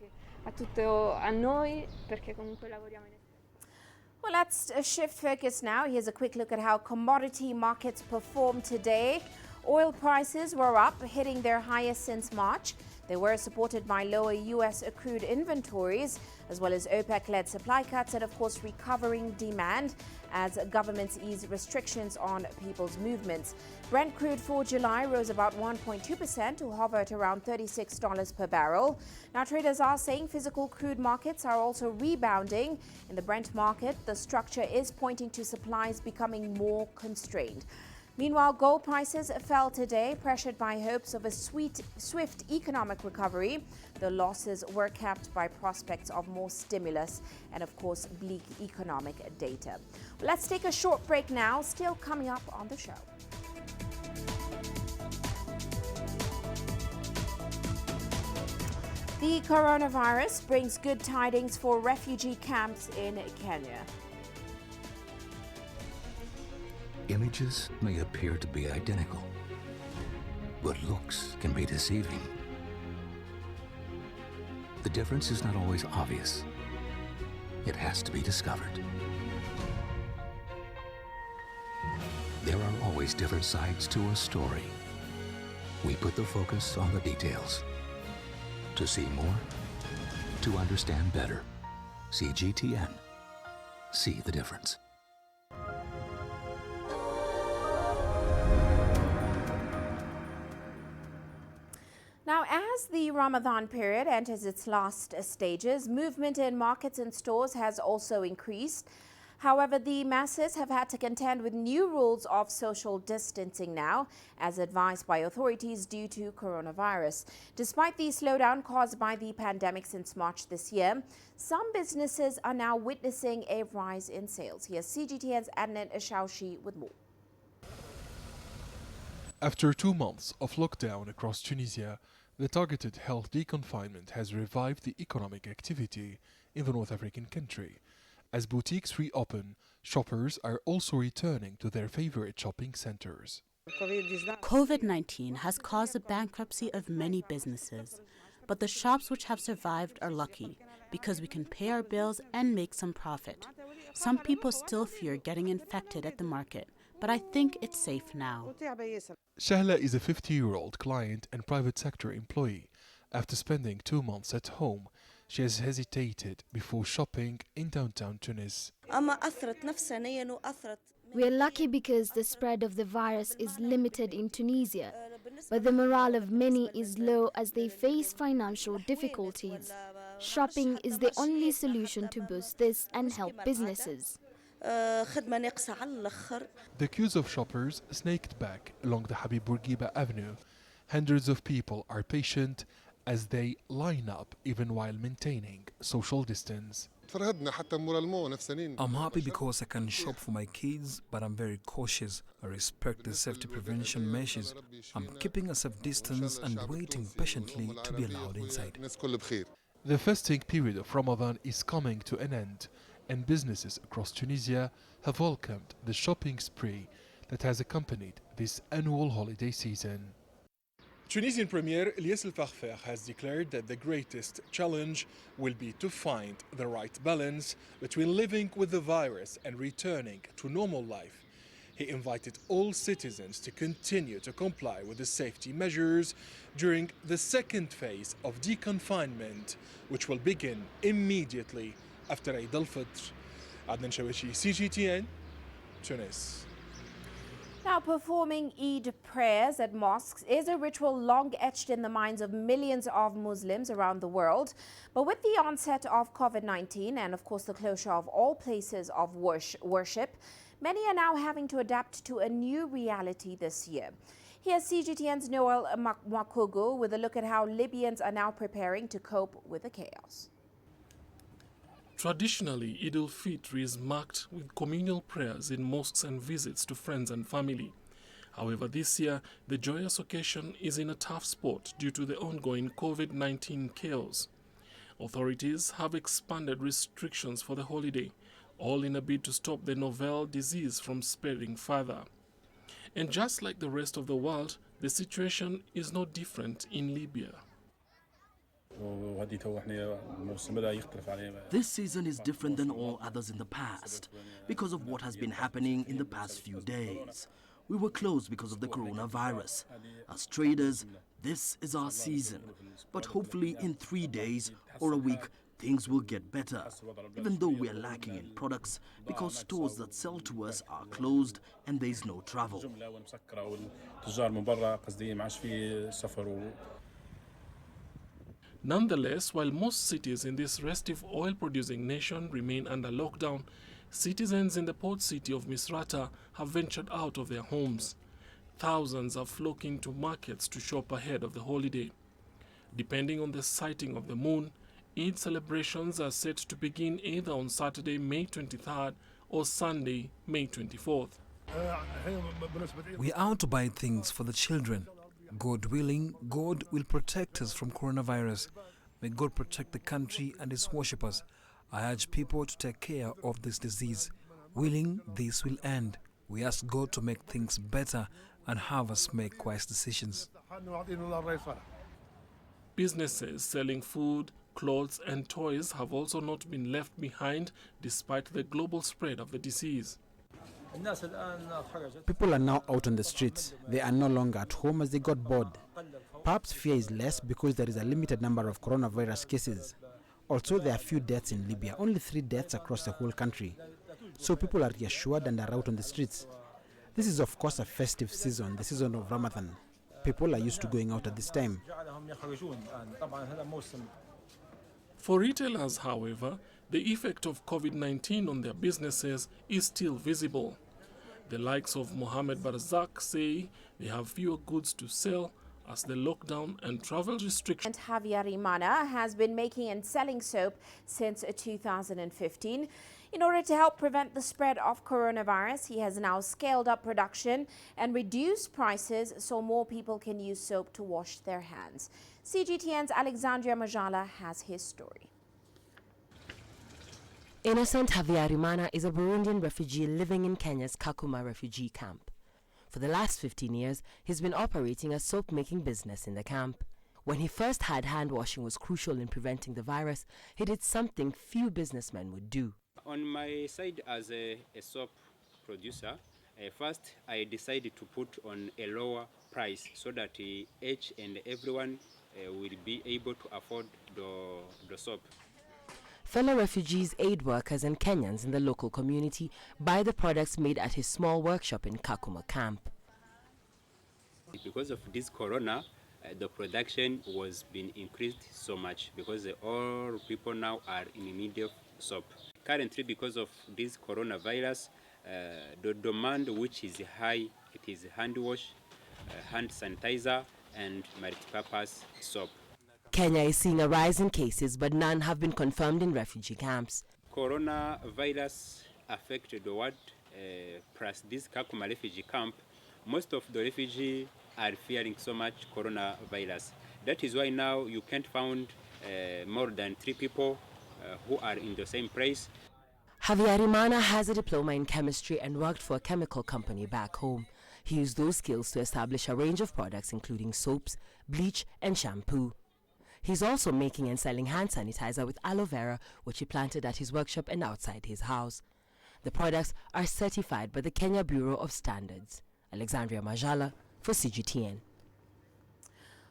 Speaker 2: Well, let's shift focus now. Here's a quick look at how commodity markets performed today. Oil prices were up, hitting their highest since March. They were supported by lower U.S. crude inventories, as well as OPEC-led supply cuts and, of course, recovering demand as governments ease restrictions on people's movements. Brent crude for July rose about 1.2% to hover at around $36 per barrel. Now, traders are saying physical crude markets are also rebounding. In the Brent market, the structure is pointing to supplies becoming more constrained. Meanwhile, gold prices fell today, pressured by hopes of a swift economic recovery. The losses were capped by prospects of more stimulus and, of course, bleak economic data. Well, let's take a short break now, still coming up on the show. The coronavirus brings good tidings for refugee camps in Kenya.
Speaker 10: Images may appear to be identical, but looks can be deceiving. The difference is not always obvious. It has to be discovered. There are always different sides to a story. We put the focus on the details. To see more, to understand better. CGTN. See the difference.
Speaker 2: Now, as the Ramadan period enters its last stages, movement in markets and stores has also increased. However, the masses have had to contend with new rules of social distancing now, as advised by authorities due to coronavirus. Despite the slowdown caused by the pandemic since March this year, some businesses are now witnessing a rise in sales. Here's CGTN's Adnan Ashaushi with more.
Speaker 11: After 2 months of lockdown across Tunisia, the targeted health deconfinement has revived the economic activity in the North African country. As boutiques reopen, shoppers are also returning to their favorite shopping centers.
Speaker 12: COVID-19 has caused the bankruptcy of many businesses, but the shops which have survived are lucky because we can pay our bills and make some profit. Some people still fear getting infected at the market, but I think it's safe now.
Speaker 11: Shahla is a 50-year-old client and private sector employee. After spending 2 months at home, she has hesitated before shopping in downtown Tunis.
Speaker 28: We are lucky because the spread of the virus is limited in Tunisia, but the morale of many is low as they face financial difficulties. Shopping is the only solution to boost this and help businesses.
Speaker 11: The queues of shoppers snaked back along the Habib Bourguiba Avenue. Hundreds of people are patient as they line up even while maintaining social distance.
Speaker 13: I'm happy because I can shop for my kids, but I'm very cautious. I respect the safety prevention measures. I'm keeping a safe distance and waiting patiently to be allowed inside.
Speaker 11: The fasting period of Ramadan is coming to an end, and businesses across Tunisia have welcomed the shopping spree that has accompanied this annual holiday season. Tunisian Premier Elias El Farfer has declared that the greatest challenge will be to find the right balance between living with the virus and returning to normal life. He invited all citizens to continue to comply with the safety measures during the second phase of deconfinement, which will begin immediately after Eid al-Fitr. Adnan Shawishi, CGTN, Tunis.
Speaker 2: Now, performing Eid prayers at mosques is a ritual long etched in the minds of millions of Muslims around the world. But with the onset of COVID-19 and, of course, the closure of all places of worship, many are now having to adapt to a new reality this year. Here's CGTN's Noel Mwakugu with a look at how Libyans are now preparing to cope with the chaos.
Speaker 14: Traditionally, Eid al-Fitr is marked with communal prayers in mosques and visits to friends and family. However, this year, the joyous occasion is in a tough spot due to the ongoing COVID-19 chaos. Authorities have expanded restrictions for the holiday, all in a bid to stop the novel disease from spreading further. And just like the rest of the world, the situation is no different in Libya.
Speaker 15: This season is different than all others in the past because of what has been happening in the past few days. We were closed because of the coronavirus. As traders, this is our season. But hopefully in 3 days or a week, things will get better, even though we are lacking in products because stores that sell to us are closed and there is no travel.
Speaker 14: Nonetheless, while most cities in this restive oil-producing nation remain under lockdown, citizens in the port city of Misrata have ventured out of their homes. Thousands are flocking to markets to shop ahead of the holiday. Depending on the sighting of the moon, Eid celebrations are set to begin either on Saturday, May 23rd or Sunday, May 24th.
Speaker 13: We are out to buy things for the children. God willing, God will protect us from coronavirus. May God protect the country and its worshippers. I urge people to take care of this disease. Willing, this will end. We ask God to make things better and have us make wise decisions.
Speaker 14: Businesses selling food, clothes and toys have also not been left behind despite the global spread of the disease.
Speaker 16: People are now out on the streets. They are no longer at home as they got bored. Perhaps fear is less because there is a limited number of coronavirus cases. Also, there are few deaths in Libya, only 3 deaths across the whole country. So people are reassured and are out on the streets. This is of course a festive season, the season of Ramadan. People are used to going out at this time.
Speaker 14: For retailers, however, the effect of COVID-19 on their businesses is still visible. The likes of Mohamed Barzak say they have fewer goods to sell as the lockdown and travel restrictions.
Speaker 2: And Javier Imana has been making and selling soap since 2015. In order to help prevent the spread of coronavirus, he has now scaled up production and reduced prices so more people can use soap to wash their hands. CGTN's Alexandria Majala has his story.
Speaker 17: Innocent Habyarimana is a Burundian refugee living in Kenya's Kakuma refugee camp. For the last 15 years, he's been operating a soap-making business in the camp. When he first had hand washing was crucial in preventing the virus, he did something few businessmen would do.
Speaker 18: On my side as a soap producer, first I decided to put on a lower price so that each and everyone will be able to afford the soap.
Speaker 17: Fellow refugees, aid workers and Kenyans in the local community buy the products made at his small workshop in Kakuma camp.
Speaker 18: Because of this corona, the production was being increased so much because all people now are in need of soap. Currently, because of this coronavirus, the demand which is high, it is hand wash, hand sanitizer and multi-purpose soap.
Speaker 17: Kenya is seeing a rise in cases, but none have been confirmed in refugee camps.
Speaker 18: Coronavirus affected the world, plus this Kakuma refugee camp. Most of the refugees are fearing so much coronavirus. That is why now you can't find more than 3 people who are in the same place.
Speaker 17: Habyarimana has a diploma in chemistry and worked for a chemical company back home. He used those skills to establish a range of products including soaps, bleach and shampoo. He's also making and selling hand sanitizer with aloe vera, which he planted at his workshop and outside his house. The products are certified by the Kenya Bureau of Standards. Alexandria Majala for CGTN.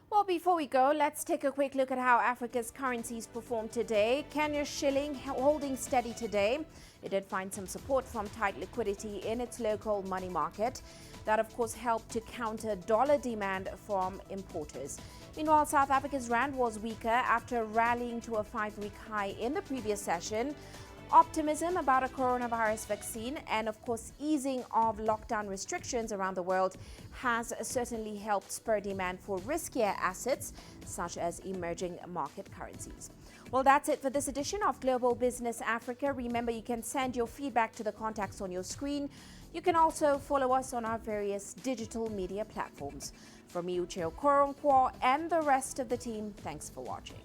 Speaker 2: Well, before we go, let's take a quick look at how Africa's currencies performed today. Kenya's shilling holding steady today. It did find some support from tight liquidity in its local money market. That, of course, helped to counter dollar demand from importers. Meanwhile, South Africa's rand was weaker after rallying to a 5-week high in the previous session. Optimism about a coronavirus vaccine and, of course, easing of lockdown restrictions around the world has certainly helped spur demand for riskier assets, such as emerging market currencies. Well, that's it for this edition of Global Business Africa. Remember, you can send your feedback to the contacts on your screen. You can also follow us on our various digital media platforms. From me, Uche Okoronkwo, and the rest of the team, thanks for watching.